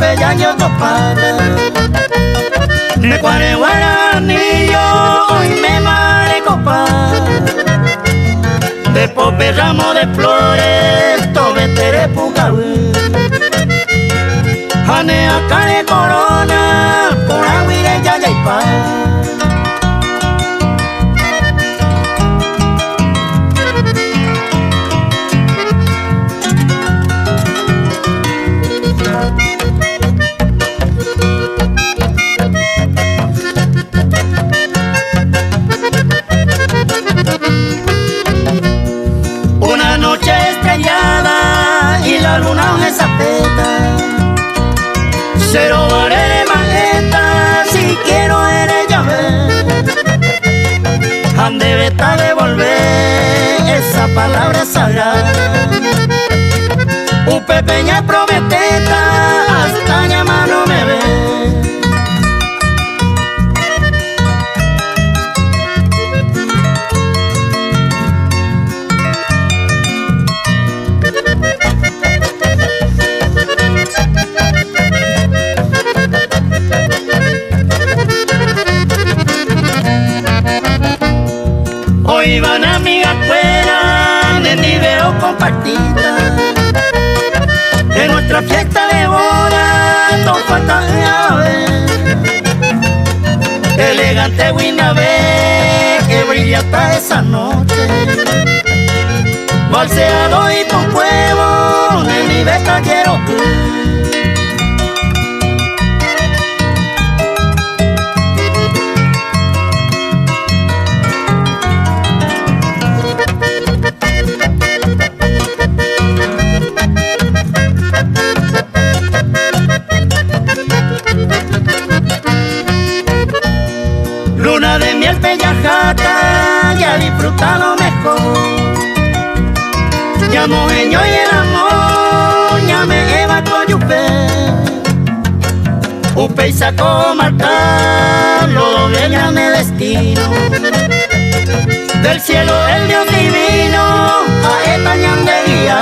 peyaño topata. De Cuareguaranillo hoy me mare copa. De pope ramo de flores, tome tere pucaú. Hane acare corona, por aguire ya yaipa. Una noche estrellada y la luna en esa peta. Se robaré majeta si quiero eres llave. Han de veta devolver esa palabra sagrada. Un pepeña prometeta hasta llama no me ve. Hoy van amigas fuera de nivel compartida. En nuestra fiesta de boda no falta ave. Elegante guinabé que brilla hasta esa noche. Balseado y con huevo de mi beca quiero tú. Luna de miel pellajata, ya disfruta lo mejor. Ya mojeño y el amor, ya me lleva coyupe. Upe y sacó marcar, lo doble ya me destino. Del cielo el Dios divino, a esta ñandería.